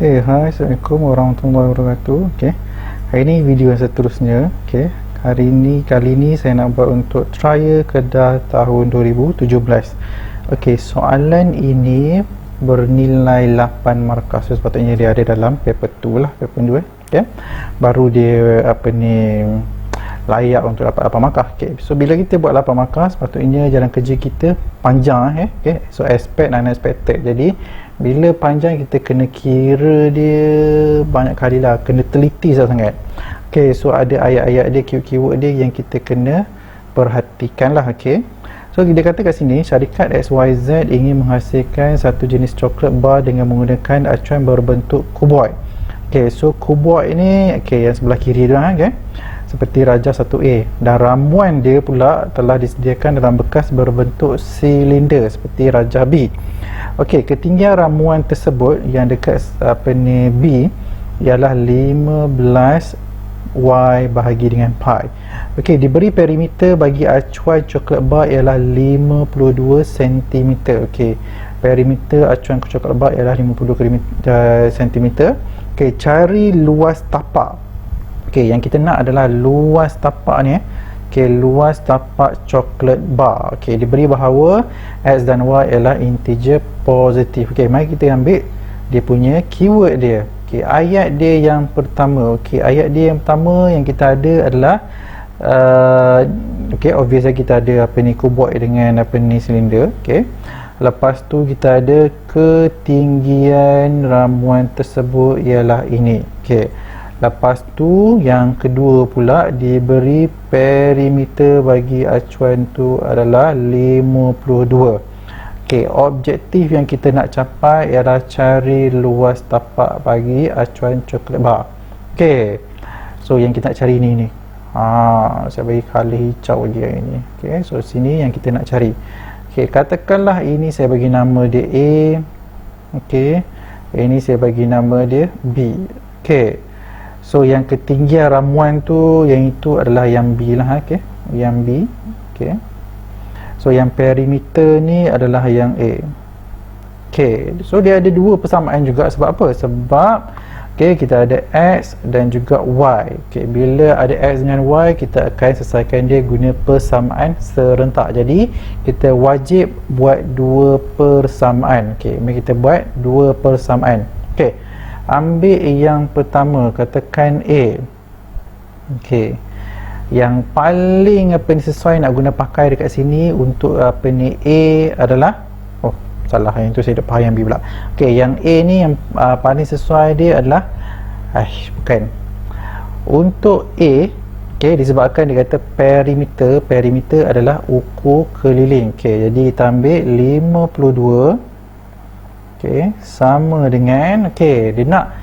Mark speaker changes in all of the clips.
Speaker 1: Hai, Assalamualaikum warahmatullahi wabarakatuh. Hari ini video yang seterusnya. Kali ini saya nak buat untuk trial Kedah tahun 2017. Soalan ini bernilai 8 markah. So, sepatutnya dia ada dalam paper 2 lah, paper 2. Baru dia layak untuk dapat 8 markah. So bila kita buat 8 markah, sepatutnya jalan kerja kita panjang. So expect dan unexpected. Jadi bila panjang, kita kena kira dia banyak kali lah, kena teliti sangat. So ada ayat-ayat dia, keyword dia yang kita kena perhatikan lah. So dia kata kat sini, syarikat XYZ ingin menghasilkan satu jenis coklat bar dengan menggunakan acuan berbentuk kuboid. So kuboid ni yang sebelah kiri tu seperti Raja 1A, dan ramuan dia pula telah disediakan dalam bekas berbentuk silinder seperti Raja B. Ketinggian ramuan tersebut yang dekat B ialah 15 Y bahagi dengan pi. Diberi perimeter bagi acuan coklat bar ialah 52 cm. Perimeter acuan coklat bar ialah 52 cm. Cari luas tapak. Yang kita nak adalah luas tapak ni. Luas tapak coklat bar. Diberi bahawa X dan Y ialah integer positif. Mari kita ambil dia punya keyword dia. Ayat dia yang pertama. Ayat dia yang pertama yang kita ada adalah obviously kita ada kuboid dengan silinder. Lepas tu kita ada ketinggian ramuan tersebut ialah ini. Lepas tu yang kedua pula, diberi perimeter bagi acuan tu adalah 52. Objektif yang kita nak capai ialah cari luas tapak bagi acuan coklat bar. So yang kita nak cari ni. Saya bagi color hijau dia ini. So sini yang kita nak cari. Katakanlah ini saya bagi nama dia A. Ini saya bagi nama dia B. So yang ketinggian ramuan tu, yang itu adalah yang B lah. Yang B. So yang perimeter ni adalah yang A. So dia ada dua persamaan juga. Sebab apa? Sebab kita ada X dan juga Y. Bila ada X dengan Y, kita akan selesaikan dia guna persamaan serentak. Jadi kita wajib buat dua persamaan. Mari kita buat dua persamaan. Ambil yang pertama, katakan A. Yang paling sesuai nak guna pakai dekat sini untuk A adalah salah, yang tu saya dah faham yang B pula. Yang A ni yang paling sesuai dia adalah bukan. Untuk A, disebabkan dia kata perimeter adalah ukur keliling. Jadi kita ambil 52 sama dengan dia nak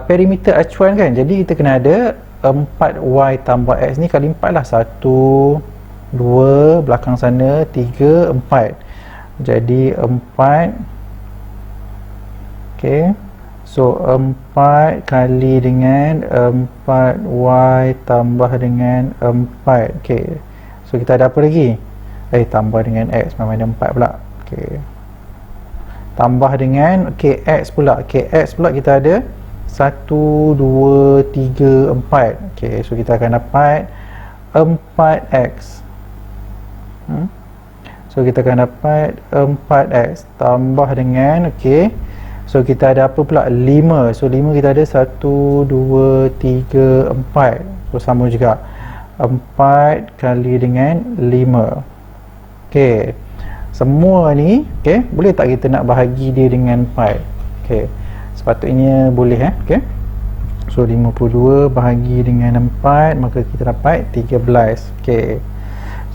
Speaker 1: perimeter acuan kan. Jadi kita kena ada 4Y tambah X ni kali 4 lah. 1, 2, belakang sana 3, 4. Jadi 4. So 4 kali dengan 4Y tambah dengan 4. So kita ada apa lagi? Tambah dengan X, memang ada 4 pula. Tambah dengan X pula. X pula kita ada 1, 2, 3, 4. So kita akan dapat 4X. So kita akan dapat 4X tambah dengan so kita ada apa pula? 5. So 5 kita ada 1, 2, 3, 4. So sama juga 4 kali dengan 5. Semua ni boleh tak kita nak bahagi dia dengan 4? Sepatutnya boleh. So 52 bahagi dengan 4, maka kita dapat 13.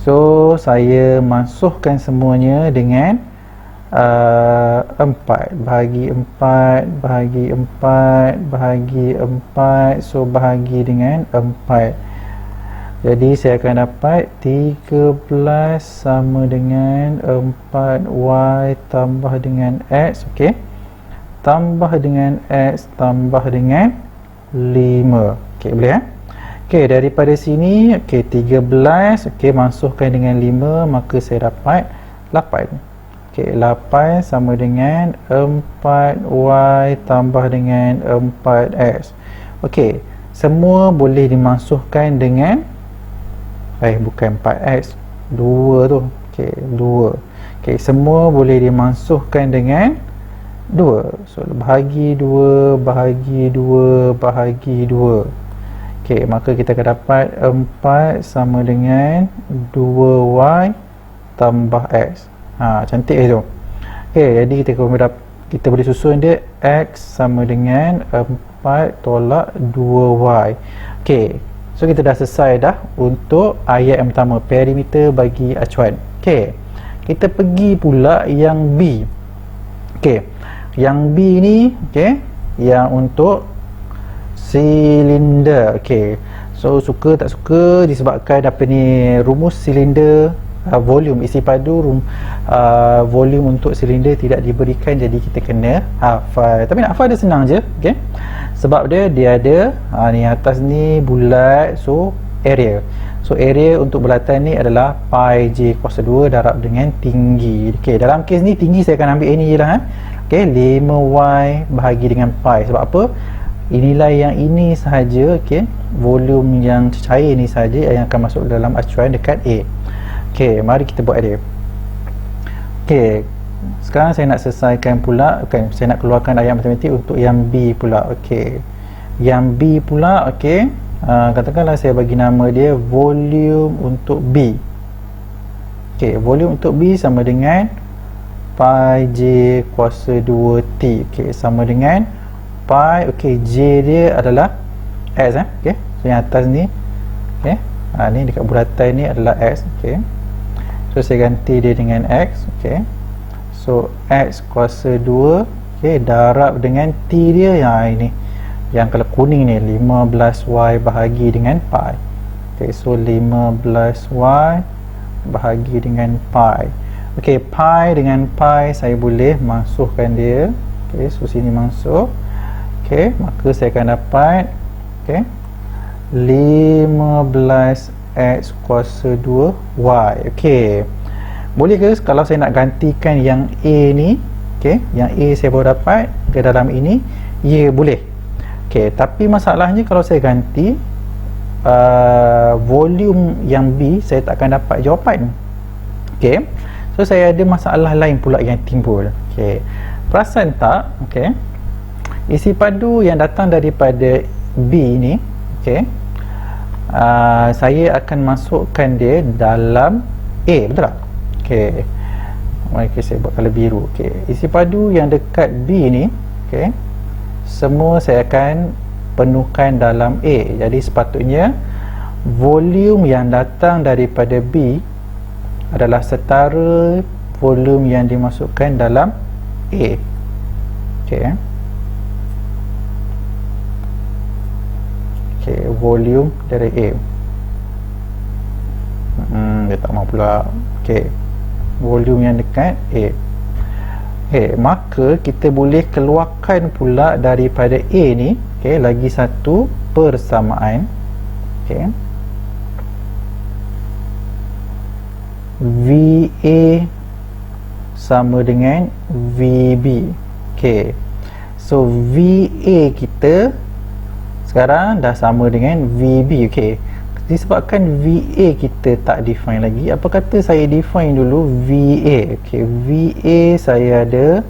Speaker 1: So saya masukkan semuanya dengan 4 bahagi 4 bahagi 4 bahagi 4. So bahagi dengan 4. Jadi saya akan dapat 13 sama dengan 4Y tambah dengan X. Tambah dengan X tambah dengan 5. Boleh daripada sini 13 masukkan dengan 5, maka saya dapat 8. Okey, 8 sama dengan 4y tambah dengan 4x. Okey, semua boleh dimasukkan dengan bukan 4x, 2 tu. Okey, 2. Okey, semua boleh dimasukkan dengan 2. So bahagi 2 bahagi 2 bahagi 2. Okey, maka kita akan dapat 4 sama dengan 2y tambah x. Cantik tu. Okey, jadi kita boleh susun dia x sama dengan 4 tolak 2y. Okey, so kita dah selesai dah untuk ayat yang pertama, perimeter bagi acuan. Okey, kita pergi pula yang B. Okey, yang B ni, okey, yang untuk silinder. Okey, so suka tak suka disebabkan apa ni, rumus silinder, volume isi padu, volume untuk silinder tidak diberikan, jadi kita kena hafal. Tapi nak hafal dia senang je. Okey, sebab dia ada ni atas ni bulat, so area. So area untuk bulatan ni adalah pi j kuasa 2 darab dengan tinggi. Okey, dalam kes ni tinggi saya akan ambil ini je lah. Okey, 5y bahagi dengan pi. Sebab apa? Inilah yang ini sahaja. Okey, volume yang cair ni sahaja yang akan masuk dalam acuan dekat A. Okey, mari kita buat dia. Okey, sekarang saya nak selesaikan pula, saya nak keluarkan ayat matematik untuk yang B pula. Okey, yang B pula, okey, katakanlah saya bagi nama dia volume untuk B. Okey, volume untuk B sama dengan pi j kuasa 2t. Okey, sama dengan pi, okey, j dia adalah x. Okey, so yang atas ni, okey, ni dekat bulatan ni adalah x. Okey, so saya ganti dia dengan x. Okey, so x kuasa 2, okey, darab dengan t dia yang ini, yang kalau kuning ni 15y bahagi dengan pi. Okey, so 15y bahagi dengan pi. Okey, pi dengan pi saya boleh masukkan dia. Okey, so sini masuk. Okey, maka saya akan dapat, okey, 15x kuasa 2y. Okey, boleh ke kalau saya nak gantikan yang A ni, okey, yang A saya baru dapat ke dalam ini? Ya, boleh. Okey, tapi masalahnya kalau saya ganti volume yang B, saya tak akan dapat jawapan. Okey, so saya ada masalah lain pula yang timbul. Okey, perasan tak? Okey, isi padu yang datang daripada B ni, okey, saya akan masukkan dia dalam A, betul tak? Okey, mari saya buat colour biru. Okey, isi padu yang dekat B ni, okey, semua saya akan penuhkan dalam A. Jadi sepatutnya volume yang datang daripada B adalah setara volume yang dimasukkan dalam A. Okey, okey, volume dari A. Dia tak mahu pula. Okey, volume yang dekat A. Okey, maka kita boleh keluarkan pula daripada A ni, okey, lagi satu persamaan. Okey, VA sama dengan VB. Okey, so VA kita sekarang dah sama dengan VB. Okey, disebabkan VA kita tak define lagi, apa kata saya define dulu VA. Okey, VA saya ada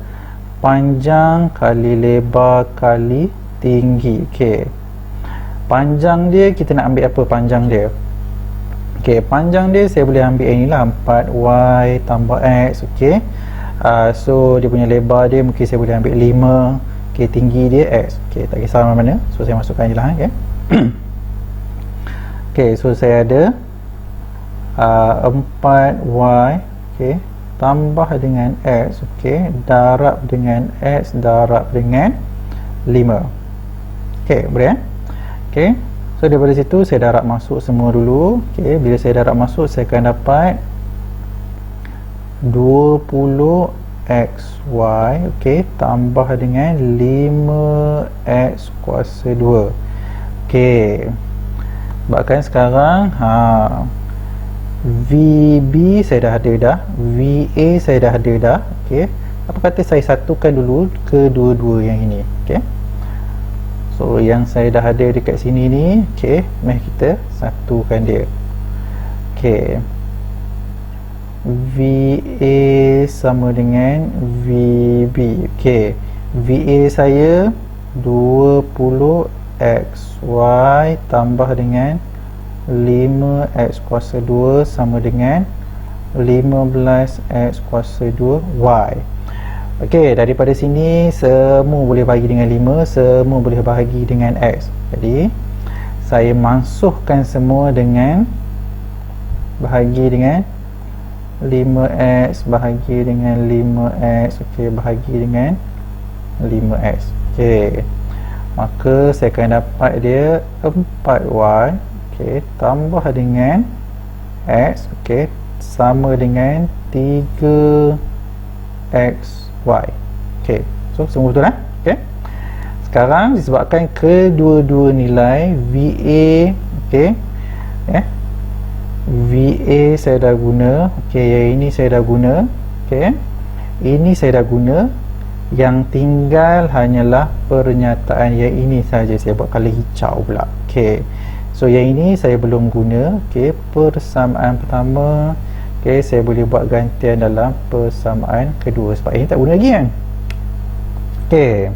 Speaker 1: panjang kali lebar kali tinggi. Okey, panjang dia kita nak ambil apa panjang dia? Okey, panjang dia saya boleh ambil inilah 4y tambah x. Okey, so dia punya lebar dia mungkin saya boleh ambil 5. Okey, tinggi dia x. Okey, tak kisah mana-mana, so saya masukkan je lah. Okey. Okey, so saya ada 4y, okey, tambah dengan x, okey, darab dengan x darab dengan 5. Okey, boleh Okey, so daripada situ saya darab masuk semua dulu. Okey, bila saya darab masuk saya akan dapat 20xy, okey, tambah dengan 5x kuasa 2. Okey, sebabkan sekarang VB saya dah ada dah, VA saya dah ada dah. Okey, apa kata saya satukan dulu kedua-dua yang ini. Okey, so yang saya dah ada dekat sini ni, okey, mari kita satukan dia. Okey, VA sama dengan VB. Okey, VA saya 20XY tambah dengan 5x kuasa 2 sama dengan 15x kuasa 2y. Okey, daripada sini semua boleh bahagi dengan 5, semua boleh bahagi dengan x. Jadi saya masukkan semua dengan bahagi dengan 5x bahagi dengan 5x. Okey, bahagi dengan 5x. Okey, maka saya akan dapat dia 4y, okey, tambah dengan x, okey, sama dengan 3xy. Okey, so semua betul lah. Okey, sekarang disebabkan kedua-dua nilai VA, okey, VA saya dah guna, okey, yang ini saya dah guna, okey, ini saya dah guna. Yang tinggal hanyalah pernyataan yang ini saja, saya buat color hijau pula. Okey, so yang ini saya belum guna. Okey, persamaan pertama, okey, saya boleh buat gantian dalam persamaan kedua sebab ini tak guna lagi kan. Okey,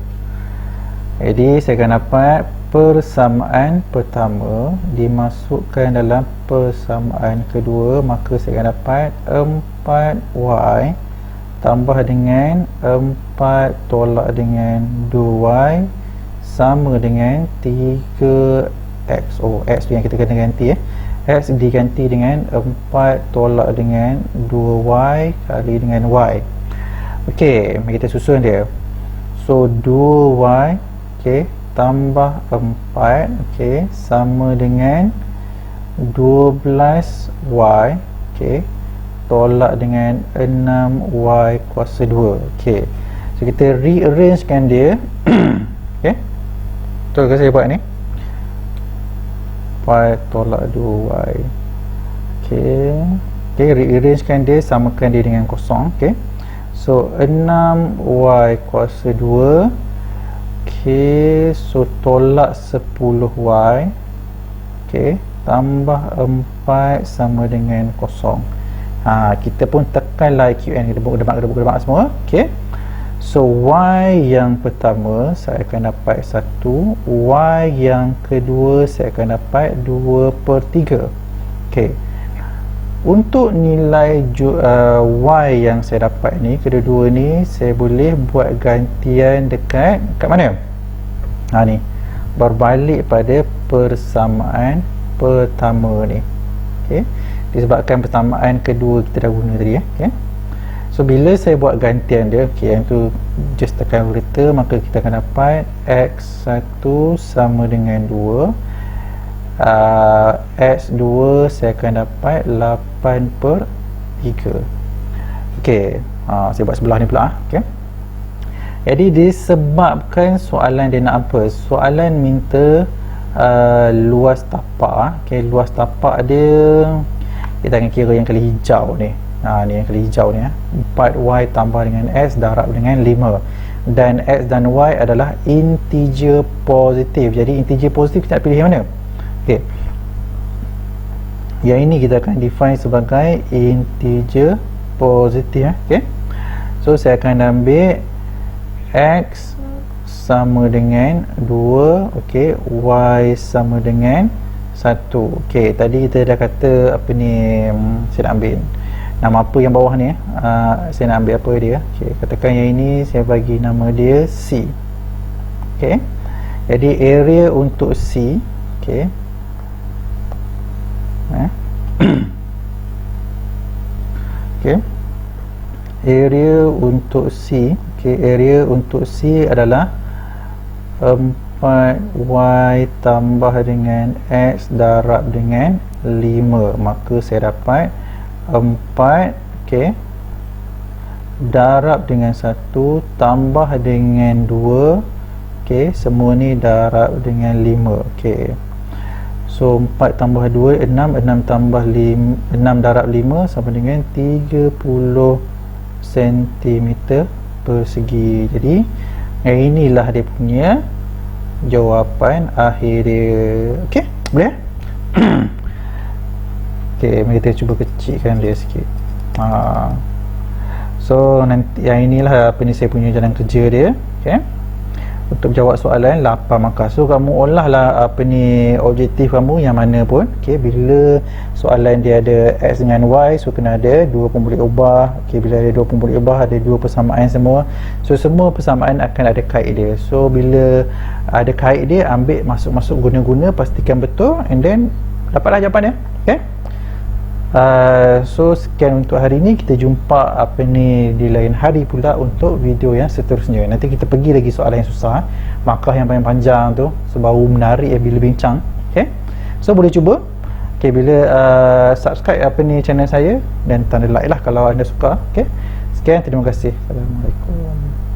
Speaker 1: jadi saya akan dapat persamaan pertama dimasukkan dalam persamaan kedua, maka saya akan dapat 4y tambah dengan 4 tolak dengan 2y sama dengan 3x. Oh, x tu yang kita kena ganti x diganti dengan 4 tolak dengan 2y kali dengan y. Okey, mari kita susun dia. So 2y, okey, tambah 4, okey, sama dengan 12y, okey, tolak dengan 6y kuasa 2. Okey, so kita rearrangekan dia. Okey, betul ke saya buat ni? 4 tolak 2y. Okey, okey, rearrangekan dia, samakan dia dengan kosong. Okey, so 6y kuasa 2. Okey, so tolak 10y, okey, tambah 4 sama dengan kosong. Kita pun tekanlah IQN, kita buat demak semua. Okey, so y yang pertama saya akan dapat 1, y yang kedua saya akan dapat 2/3. Okey, untuk nilai y yang saya dapat ni, kedua-dua ni saya boleh buat gantian dekat mana? Ni, berbalik pada persamaan pertama ni. Okey, disebabkan persamaan kedua kita dah guna tadi. Okay. So bila saya buat gantian dia, okay, yang tu just tekan filter, maka kita akan dapat x1 sama dengan 2, x2 saya akan dapat 8/3. Okay, saya buat sebelah ni pula. Okay. Jadi disebabkan soalan dia nak apa? Soalan minta luas tapak. Okay, luas tapak dia kita akan kira yang kali hijau ni. Ni yang kali hijau ni. 4y tambah dengan x darab dengan 5. Dan x dan y adalah integer positif. Jadi integer positif kita nak pilih yang mana? Okey, yang ini kita akan define sebagai integer positif. Okey, so saya akan ambil x sama dengan 2, okey, y sama dengan 1. Okey, tadi kita dah kata apa ni, saya nak ambil nama apa yang bawah ni. Saya nak ambil apa dia. Okey, katakan yang ini saya bagi nama dia C. Okey, jadi area untuk C, okey, okey, area untuk C, okey, area untuk C adalah 4y tambah dengan x darab dengan 5. Maka saya dapat 4, okey, darab dengan 1 tambah dengan 2, okey, semua ni darab dengan 5. Okey, So 4 tambah 2 6, 6 tambah 5, 6 darab 5 sama dengan 30 cm persegi. Jadi inilah dia punya jawapan akhir dia. Okey, boleh? Okey, mari kita cuba kecilkan dia sikit. So nanti yang inilah apa ni saya punya jalan kerja dia. Okey, untuk jawab soalan 8 markah. So kamu olah lah apa ni objektif kamu yang mana pun. Okey, bila soalan dia ada x dengan y, so kena ada 2 pun boleh ubah. Okey, bila ada 2 pun boleh ubah, ada 2 persamaan semua. So semua persamaan akan ada kait dia. So bila ada kait dia, ambil masuk-masuk guna-guna, pastikan betul, and then dapatlah jawapan dia. Okey. So sekian untuk hari ni. Kita jumpa apa ni di lain hari pula untuk video yang seterusnya. Nanti kita pergi lagi soalan yang susah, markah yang paling panjang tu, sebaru menarik bila bincang. Okay, so boleh cuba. Okay, bila subscribe apa ni channel saya dan tanda like lah kalau anda suka. Okay, sekian, terima kasih. Assalamualaikum.